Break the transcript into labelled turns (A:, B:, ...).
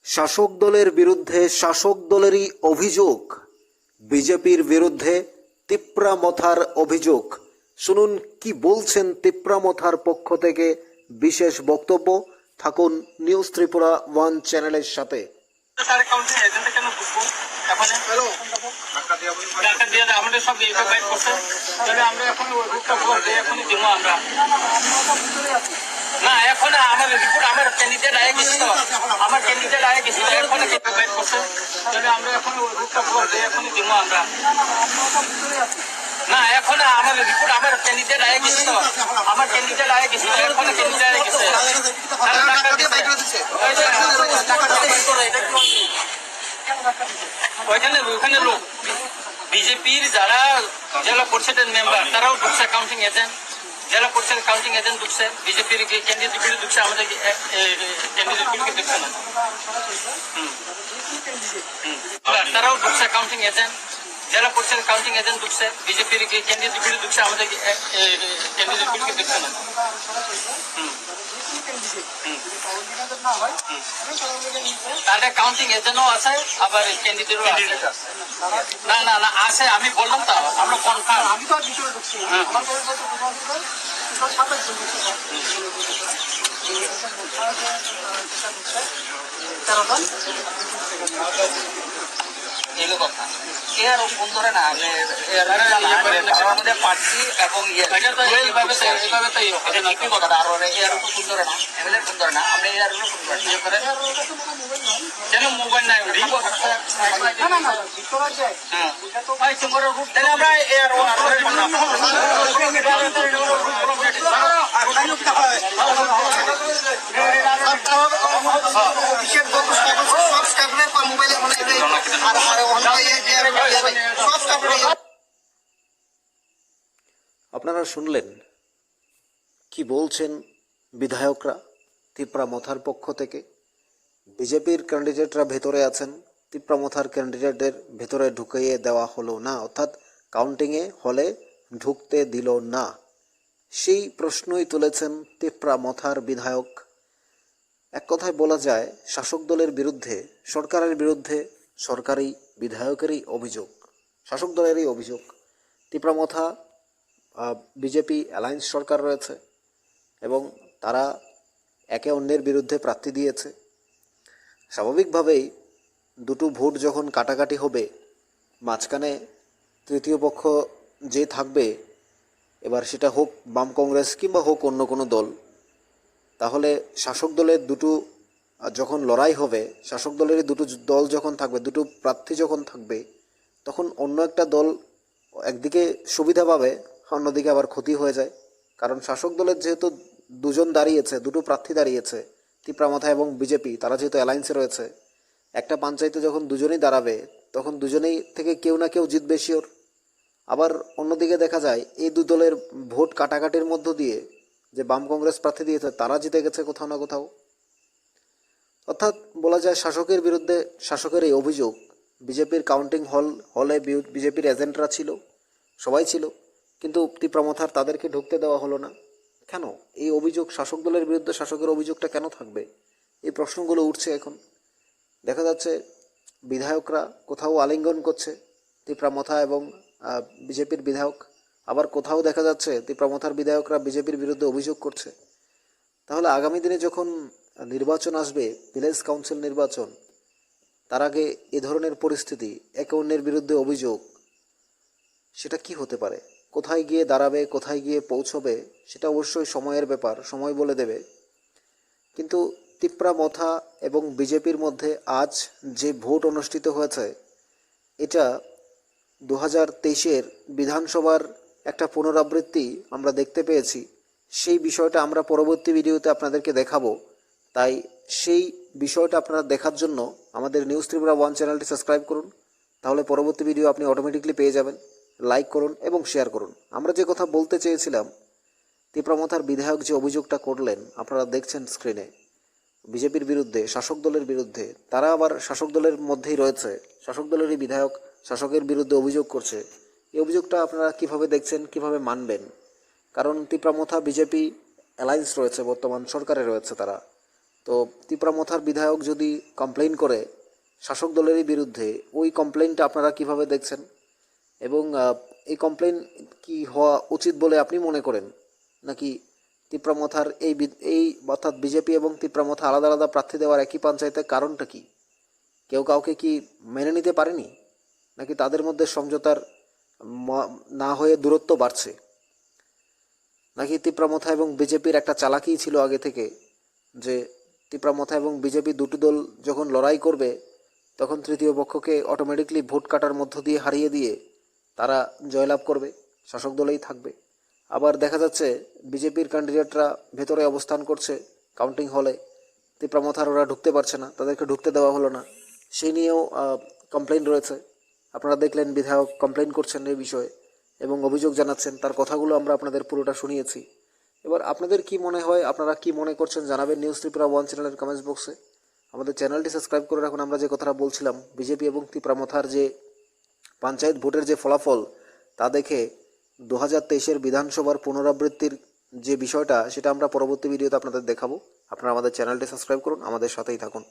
A: শাসক দলের বিরুদ্ধে শাসক দলেরই অভিযোগ, বিজেপির বিরুদ্ধে তিপ্রামথার অভিযোগ। শুনুন কি বলছেন তিপ্রামথার পক্ষ থেকে বিশেষ বক্তব্য। থাকুন নিউজ ত্রিপুরা ওয়ান চ্যানেলের সাথে।
B: আমাদের সব বাইট করছে, তবে আমরা এখন এখনই দিব আমরা না। এখন আমার রিপোর্ট আমার ক্যান্ডিডেট আয়ে গেছিল, আমার ক্যান্ডিডেট আয়ে গেছিল, এখন বাইট করছে, তবে আমরা এখন এখনই দিব আমরা না। এখন আমার রিপোর্ট আমার ক্যান্ডিডেট আয়ে গেছিল, আমার ক্যান্ডিডেট আয়ে গেছিল, এখন ক্যান্ডিডেট আয়ে গেছে। ওইখানে লোক বিজেপির যারা জেলা পরিষদের মেম্বার তারাও ঢুকছে, কাউন্টিং এজেন্ট, জেলা পরিষদ কাউন্টিং এজেন্ট ঢুকছে, বিজেপির ক্যান্ডিডেটগুলি ঢুকছে, আমাদের ক্যান্ডিডেটগুলিকে ঢুকছে না। তারাও ঢুকছে কাউন্টিং এজেন্ট, জেলা পরিষদ কাউন্টিং এজেন্ট ঢুকছে, বিজেপির ক্যান্ডিডেটগুলি ঢুকছে, আমাদের ক্যান্ডিডেটগুলিকে ঢুকছে না। তাদের কাউন্টিং এজেন্টও আছে, আবার ক্যান্ডিডেটও আছে। না না না আছে, আমি বললাম তো আমরা কনফার্ম। আমি তো ভিতরে ঢুকছি, এগুলো কথা এর ফোন ধরে না আমাদের প্রার্থী এবং কথাটা আরো এর ফোন ধরে না, এমএলএর ফোন ধরে না, আমরা এর ফোন করে কেন মোবাইল নাই আমরা এর
A: আপনারা শুনলেন কি বলছেন বিধায়করা তিপ্রামথার পক্ষ থেকে। বিজেপির ক্যান্ডিডেটরা ভেতরে আছেন, তিপ্রামথার ক্যান্ডিডেটদের ভেতরে ঢুকিয়ে দেওয়া হলো না, অর্থাৎ কাউন্টিংয়ে হলে ঢুকতে দিল না। সেই প্রশ্নই তুলেছেন তিপ্রামথার বিধায়ক। এক কথায় বলা যায় শাসক দলের বিরুদ্ধে, সরকারের বিরুদ্ধে সরকারি বিধায়কেরই অভিযোগ, শাসক দলেরই অভিযোগ। তিপ্রামথা বিজেপি অ্যালায়েন্স সরকার রয়েছে এবং তারা একে অন্যের বিরুদ্ধে প্রার্থী দিয়েছে। স্বাভাবিকভাবেই দুটো ভোট যখন কাটাকাটি হবে, মাঝখানে তৃতীয় পক্ষ যে থাকবে, এবার সেটা হোক বাম কংগ্রেস কিংবা হোক অন্য কোনো দল, তাহলে শাসক দলের দুটো যখন লড়াই হবে, শাসক দলেরই দুটো দল যখন থাকবে, দুটো প্রার্থী যখন থাকবে, তখন অন্য একটা দল একদিকে সুবিধা পাবে, অন্যদিকে আবার ক্ষতি হয়ে যায়। কারণ শাসক দলের যেহেতু দুজন দাঁড়িয়েছে, দুটো প্রার্থী দাঁড়িয়েছে, তিপ্রামথা এবং বিজেপি, তারা যেহেতু অ্যালায়েন্সে রয়েছে, একটা পঞ্চায়েতে যখন দুজনেই দাঁড়াবে তখন দুজনেই থেকে কেউ না কেউ জিতবে শিওর। আবার অন্যদিকে দেখা যায় এই দু দলের ভোট কাটাকাটির মধ্য দিয়ে যে বাম কংগ্রেস প্রার্থী দিয়েছে তারা জিতে গেছে কোথাও না কোথাও। অর্থাৎ বলা যায় শাসকের বিরুদ্ধে শাসকের এই অভিযোগ। বিজেপির কাউন্টিং হলে বিজেপির এজেন্টরা ছিল, সবাই ছিল, কিন্তু তিপ্রামথার তাদেরকে ঢুকতে দেওয়া হলো না। কেন এই অভিযোগ? শাসক দলের বিরুদ্ধে শাসকের অভিযোগটা কেন থাকবে? এই প্রশ্নগুলো উঠছে এখন। দেখা যাচ্ছে বিধায়করা কোথাও আলিঙ্গন করছে তিপ্রামথা এবং বিজেপির বিধায়ক, আবার কোথাও দেখা যাচ্ছে তিপ্রামথার বিধায়করা বিজেপির বিরুদ্ধে অভিযোগ করছে। তাহলে আগামী দিনে যখন নির্বাচন আসবে, ভিলেজ কাউন্সিল নির্বাচন, তার আগে এ ধরনের পরিস্থিতি, একে অন্যের বিরুদ্ধে অভিযোগ, সেটা কি হতে পারে? কোথায় গিয়ে দাঁড়াবে, কোথায় গিয়ে পৌঁছবে, সেটা অবশ্যই সময়ের ব্যাপার, সময় বলে দেবে। কিন্তু তিপ্রামথা এবং বিজেপির মধ্যে আজ যে ভোট অনুষ্ঠিত হয়েছে, এটা 2023-এর বিধানসভার একটা পুনরাবৃত্তি আমরা দেখতে পেয়েছি। সেই বিষয়টা আমরা পরবর্তী ভিডিওতে আপনাদেরকে দেখাবো। তাই সেই বিষয়টা আপনারা দেখার জন্য আমাদের নিউজ ত্রিপুরা ওয়ান চ্যানেলটি সাবস্ক্রাইব করুন, তাহলে পরবর্তী ভিডিও আপনি অটোমেটিকলি পেয়ে যাবেন। লাইক করুন এবং শেয়ার করুন। আমরা যে কথা বলতে চেয়েছিলাম, তিপ্রামথার বিধায়ক যে অভিযোগটা করলেন আপনারা দেখছেন স্ক্রিনে, বিজেপির বিরুদ্ধে, শাসক দলের বিরুদ্ধে, তারা আবার শাসক দলের মধ্যেই রয়েছে, শাসক দলেরই বিধায়ক শাসকের বিরুদ্ধে অভিযোগ করছে। এই অভিযোগটা আপনারা কিভাবে দেখছেন, কিভাবে মানবেন? কারণ তিপ্রামথা বিজেপি অ্যালায়েন্স রয়েছে, বর্তমান সরকারে রয়েছে তারা। তো তিপ্রামথার বিধায়ক যদি কমপ্লেইন করে শাসক দলেরই বিরুদ্ধে, ওই কমপ্লেইনটা আপনারা কিভাবে দেখছেন এবং এই কমপ্লেইন কি হওয়া উচিত বলে আপনি মনে করেন, নাকি তিপ্রামথার এই অর্থাৎ বিজেপি এবং তিপ্রামথা আলাদা আলাদা প্রার্থী দেওয়ার একই পঞ্চায়েতের কারণটা কি? কেউ কাউকে কি মেনে নিতে পারেনি, নাকি তাদের মধ্যে সমঝোতার না হয়ে দূরত্ব বাড়ছে, নাকি তিপ্রামথা এবং বিজেপির একটা চালাকিই ছিল আগে থেকে যে তিপ্রামথা এবং বিজেপি দুটি দল যখন লড়াই করবে তখন তৃতীয় পক্ষকে অটোমেটিকলি ভোট কাটার মধ্য দিয়ে হারিয়ে দিয়ে তারা জয়লাভ করবে, শাসক দলেই থাকবে। আবার দেখা যাচ্ছে বিজেপির ক্যান্ডিডেটরা ভেতরে অবস্থান করছে কাউন্টিং হলে, তিপ্রামথার ওরা ঢুকতে পারছে না, তাদেরকে ঢুকতে দেওয়া হলো না, সেই নিয়েও কমপ্লেইন রয়েছে। আপনারা দেখলেন বিধায়ক কমপ্লেইন করছেন এই বিষয়ে এবং অভিযোগ জানাচ্ছেন, তার কথাগুলো আমরা আপনাদের পুরোটা শুনিয়েছি। এবার আপনাদের কি মনে হয়, আপনারা কি মনে করছেন জানাবেন নিউজ ত্রিপুরা 1 চ্যানেলের কমেন্টস বক্সে। আমাদের চ্যানেলটি সাবস্ক্রাইব করে রাখুন। আমরা যে কথাটা বলছিলাম, বিজেপি এবং তিপ্রামথার যে পঞ্চায়েত ভোটের যে ফলাফল তা দেখে 2023-এর বিধানসভার পুনরাবৃত্তির যে বিষয়টা, সেটা আমরা পরবর্তী ভিডিওতে আপনাদের দেখাবো। আপনারা আমাদের চ্যানেলটি সাবস্ক্রাইব করুন, আমাদের সাথেই থাকুন।